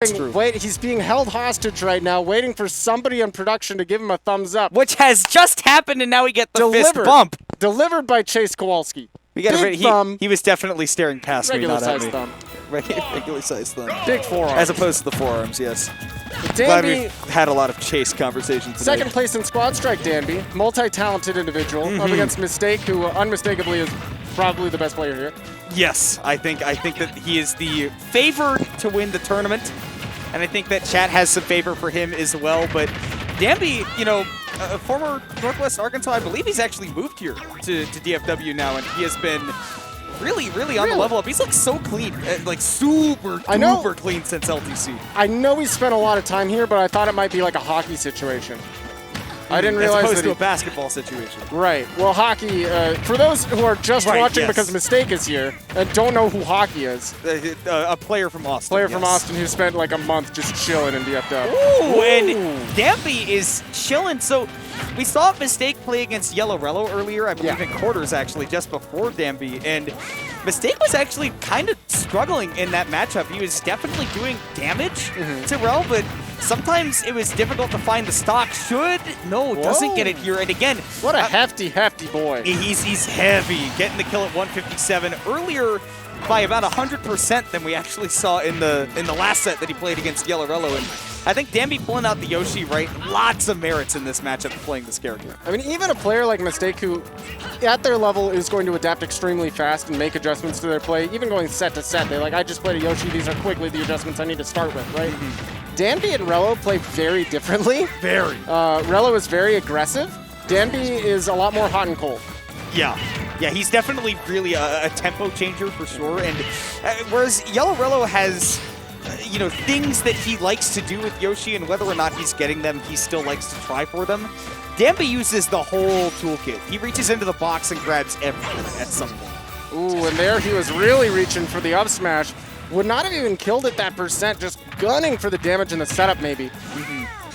Wait, he's being held hostage right now, waiting for somebody in production to give him a thumbs up. Which has just happened, and now we get the fist bump. Delivered by Chase Kowalski. We got he was definitely staring past me, not at me. Thumb. Regular size thumb. Big forearm. As opposed to the forearms, yes. Danbi, glad we've had a lot of Chase conversations today. Second place in Squad Strike, Danbi. Multi-talented individual up against Mistake, who unmistakably is probably the best player here. Yes, I think that he is the favored to win the tournament, and I think that chat has some favor for him as well. But Danbi, you know, former Northwest Arkansas, I believe he's actually moved here to DFW now, and he has been really on the level up. He's like so clean, like super clean since LTC. I know he spent a lot of time here, but I thought it might be like a hockey situation. I didn't realize as opposed that to a basketball situation. Right. Well, hockey, for those who are just watching because Mistake is here and don't know who hockey is. A player from Austin. Player from Austin who spent like a month just chilling in DFW. Ooh, and Danbi is chilling. So we saw Mistake play against Yellow Rello earlier, I believe in quarters actually, just before Danbi. And Mistake was actually kind of struggling in that matchup. He was definitely doing damage to Rel, but sometimes it was difficult to find the stock. Doesn't get it here. And again, what a hefty boy. He's heavy, getting the kill at 157 earlier by about 100% than we actually saw in the last set that he played against Yellow Rello. And I think Danbi pulling out the Yoshi, right? Lots of merits in this matchup playing this character. I mean, even a player like Mistake, who at their level is going to adapt extremely fast and make adjustments to their play, even going set to set. They're like, I just played a Yoshi. These are quickly the adjustments I need to start with, right? Danbi and Rello play very differently. Very. Rello is very aggressive. Danbi is a lot more hot and cold. Yeah, he's definitely really a tempo changer for sure. And whereas Yellow Rello has, you know, things that he likes to do with Yoshi, and whether or not he's getting them, he still likes to try for them. Danbi uses the whole toolkit. He reaches into the box and grabs everything at some point. Ooh, and there he was really reaching for the up smash. Would not have even killed it that percent, just gunning for the damage in the setup maybe.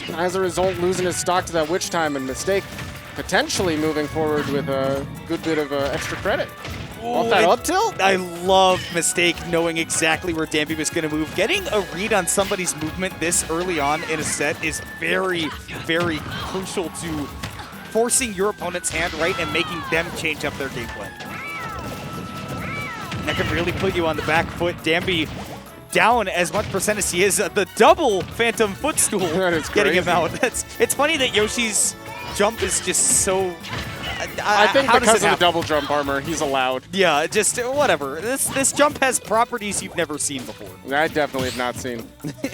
As a result, losing his stock to that Witch Time, and Mistake potentially moving forward with a good bit of extra credit. Off that up tilt? I love Mistake knowing exactly where Danbi was going to move. Getting a read on somebody's movement this early on in a set is very crucial to forcing your opponent's hand right and making them change up their gameplay. That can really put you on the back foot. Danbi down as much percent as he is. The double Phantom Footstool getting him out. It's funny that Yoshi's jump is just so... I think because of the double jump armor, he's allowed. Yeah, just whatever. This jump has properties you've never seen before. I definitely have not seen.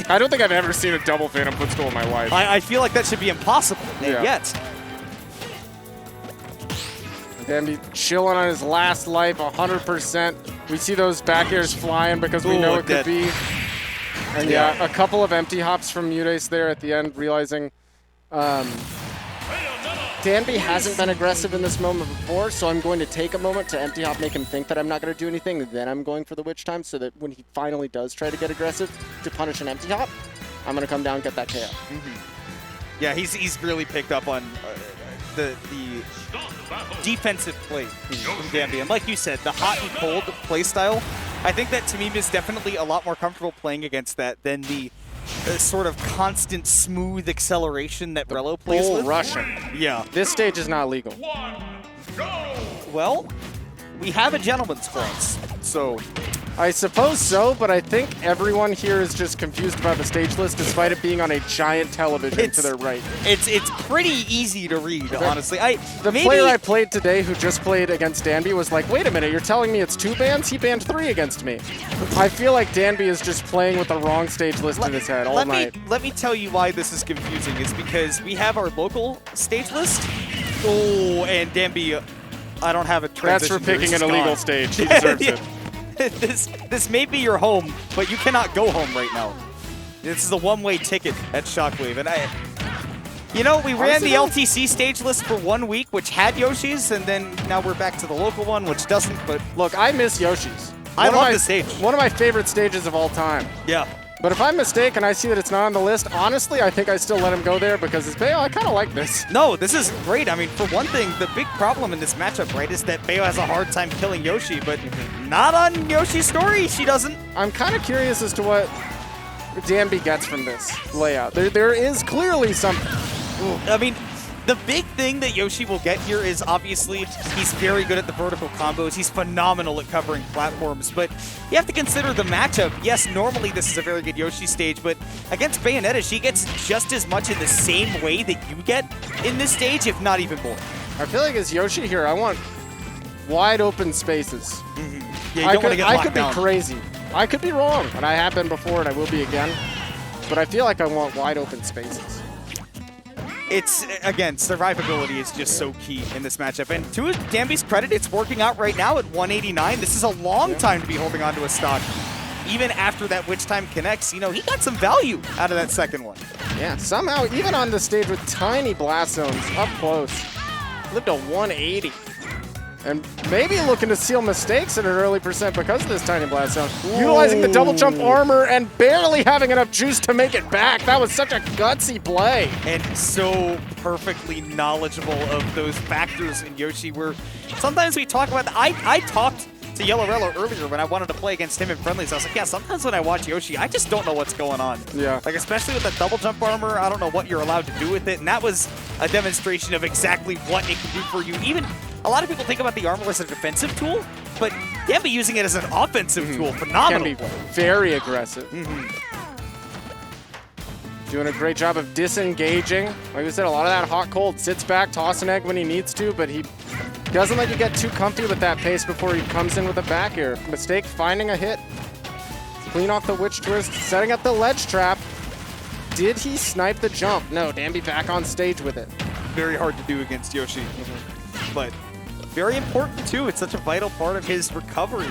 I don't think I've ever seen a double Phantom Footstool in my life. I feel like that should be impossible yet. Danbi chilling on his last life, 100%. We see those back airs flying because we know it could be. And a couple of empty hops from Mudace there at the end, realizing Danbi hasn't been aggressive in this moment before, so I'm going to take a moment to empty hop, make him think that I'm not going to do anything, then I'm going for the Witch Time so that when he finally does try to get aggressive to punish an empty hop, I'm going to come down and get that KO. Yeah, he's really picked up on the defensive play from Danbi. And like you said, the hot and cold play style, I think that Tamim is definitely a lot more comfortable playing against that than the sort of constant smooth acceleration that Rello plays with. Rushing. Yeah. This stage is not legal. Well, we have a gentleman's clause, so... I suppose so, but I think everyone here is just confused about the stage list despite it being on a giant television to their right. It's pretty easy to read, honestly. The player I played today who just played against Danbi was like, wait a minute, you're telling me it's 2 bans? He banned 3 against me. I feel like Danbi is just playing with the wrong stage list in his head all night. Let me tell you why this is confusing. Is because we have our local stage list. Oh, and Danbi, I don't have a transition. That's for picking an illegal stage. He deserves it. This may be your home, but you cannot go home right now. This is a one-way ticket at Shockwave. And we ran the LTC stage list for 1 week, which had Yoshi's, and then now we're back to the local one, which doesn't. But look, I miss Yoshi's. I love the stage. One of my favorite stages of all time. Yeah. But if I'm mistaken and I see that it's not on the list, honestly, I think I still let him go there because it's Bayo. I kind of like this. No, this is great. I mean, for one thing, the big problem in this matchup, right, is that Bayo has a hard time killing Yoshi, but not on Yoshi's story. She doesn't. I'm kind of curious as to what Danbi gets from this layout. There is clearly something. I mean, the big thing that Yoshi will get here is obviously he's very good at the vertical combos. He's phenomenal at covering platforms, but you have to consider the matchup. Yes, normally this is a very good Yoshi stage, but against Bayonetta, she gets just as much in the same way that you get in this stage, if not even more. I feel like as Yoshi here, I want wide open spaces. Yeah, you don't want to get locked I could down. be crazy. I could be wrong, and I have been before, and I will be again. But I feel like I want wide open spaces. It's, again, survivability is just so key in this matchup. And to Danbi's credit, it's working out right now at 189. This is a long time to be holding on to a stock. Even after that Witch Time connects, you know, he got some value out of that second one. Yeah, somehow, even on the stage with tiny blast zones up close, lived to 180. And maybe looking to seal mistakes at an early percent because of this tiny blast zone. Ooh. Utilizing the double jump armor and barely having enough juice to make it back. That was such a gutsy play. And so perfectly knowledgeable of those factors in Yoshi where sometimes we talk about I talked to Yellowrello earlier when I wanted to play against him in friendlies. I was like, yeah, sometimes when I watch Yoshi, I just don't know what's going on. Yeah. Like, especially with that double jump armor, I don't know what you're allowed to do with it. And that was a demonstration of exactly what it can do for you. Even a lot of people think about the armor as a defensive tool, but Danbi using it as an offensive tool, phenomenal. Can be very aggressive. Doing a great job of disengaging. Like we said, a lot of that hot cold. Sits back, toss an egg when he needs to, but he doesn't let you get too comfy with that pace before he comes in with a back air. Mistake finding a hit. Clean off the witch twist, setting up the ledge trap. Did he snipe the jump? No, Danbi back on stage with it. Very hard to do against Yoshi, but very important too. It's such a vital part of his recovery.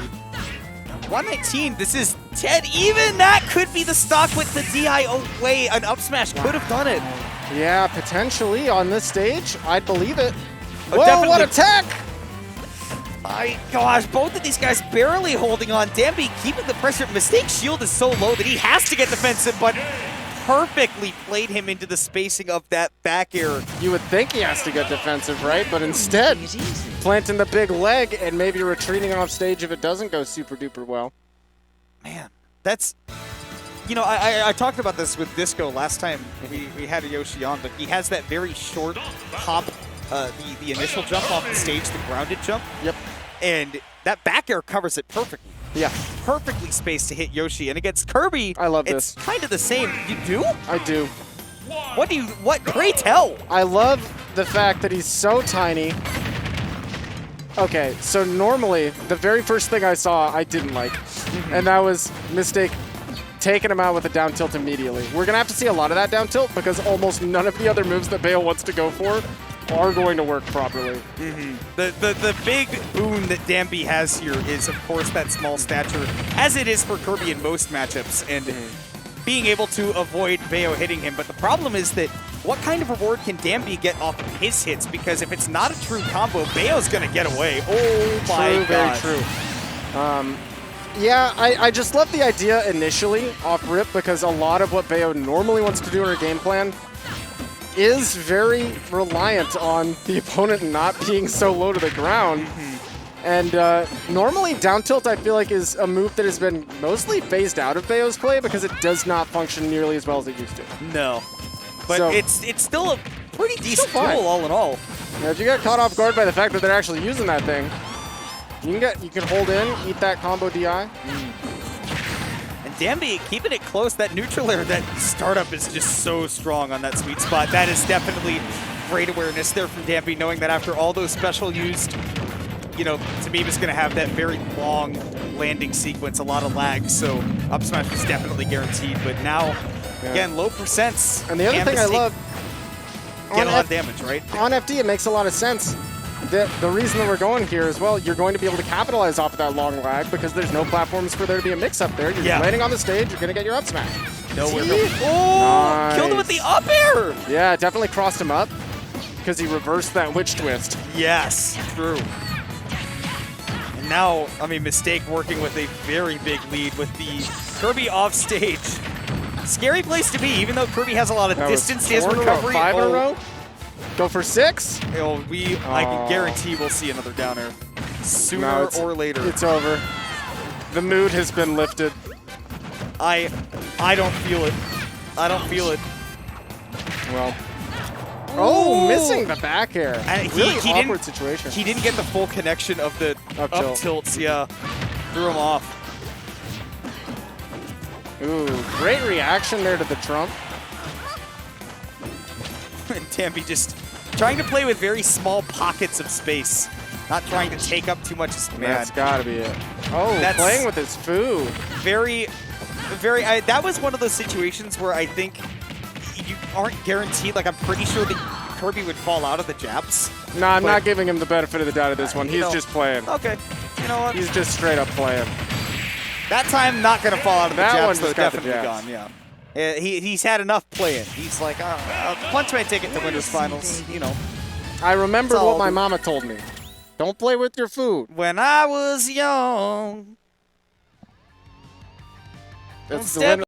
119, this is dead even. That could be the stock with the DI. Oh wait, an up smash could have done it. Yeah, potentially on this stage. I'd believe it. Oh, Whoa, definitely. what attack! My gosh, both of these guys barely holding on. Danbi keeping the pressure. Mistake shield is so low that he has to get defensive, but perfectly played him into the spacing of that back air. You would think he has to get defensive, right? But instead, planting the big leg and maybe retreating off stage if it doesn't go super duper well. Man, that's... You know, I talked about this with Disco last time we had a Yoshi on, but he has that very short hop, the initial jump off the stage, the grounded jump. Yep. And that back air covers it perfectly. Yeah. Perfectly spaced to hit Yoshi. And against Kirby, I love it's this. kind of the same. You do? I do. What? Pray tell. I love the fact that he's so tiny. Okay, so normally, the very first thing I saw, I didn't like. And that was Mistake taking him out with a down tilt immediately. We're going to have to see a lot of that down tilt because almost none of the other moves that Bayo wants to go for are going to work properly. The big boon that Danbi has here is, of course, that small stature, as it is for Kirby in most matchups, and being able to avoid Bayo hitting him. But the problem is that what kind of reward can Danbi get off of his hits? Because if it's not a true combo, Bayo's going to get away. Oh my god. Very true. Yeah, I just love the idea initially off rip because a lot of what Bayo normally wants to do in her game plan is very reliant on the opponent not being so low to the ground. And normally down tilt I feel like is a move that has been mostly phased out of Bayo's play because it does not function nearly as well as it used to. No. But So- it's still a pretty decent tool fine. all in all. Now, if you get caught off guard by the fact that they're actually using that thing, you can hold in, eat that combo DI. And Danbi keeping it close, that neutral air, that startup is just so strong on that sweet spot. That is definitely great awareness there from Danbi, knowing that after all those special used, you know, Tamiba's going to have that very long landing sequence, a lot of lag, so up smash was definitely guaranteed. But now, again, low percents. And the other thing I love, Get a lot of damage, right? on FD, it makes a lot of sense. The reason that we're going here as well, you're going to be able to capitalize off of that long lag because there's no platforms for there to be a mix-up there. You're landing on the stage, you're going to get your up smash. Nowhere. See? Oh, killed him Nice. with the up air! Yeah, definitely crossed him up because he reversed that witch twist. Yes, true. And now, I mean, Mistake working with a very big lead with the Kirby off stage. Scary place to be, even though Kirby has a lot of That was distance to his 4 in a row, recovery. 5 in a row? Go for 6? I can guarantee we'll see another down air sooner No, or later. It's over. The mood has been lifted. I I don't feel it. I don't feel it. Well. Oh, Ooh. missing the back air. And really awkward didn't, situation. He didn't get the full connection of the up tilts. Yeah, threw him off. Ooh, great reaction there to the Trump. And Danbi just trying to play with very small pockets of space, not trying to take up too much. Man, That's gotta be it. Oh, That's playing with his food. That was one of those situations where I think you aren't guaranteed. Like, I'm pretty sure that Kirby would fall out of the jabs. No, I'm not giving him the benefit of the doubt of this one. He's just playing. Okay. You know what? He's just straight up playing. That time, not going to fall out of the That jabs, one just though, got the definitely jabs. gone, yeah. He's had enough playing. He's like, punch my ticket to Winners Finals, you know. I remember That's what all my we- mama told me. Don't play with your food. When I was young. That's the Step win.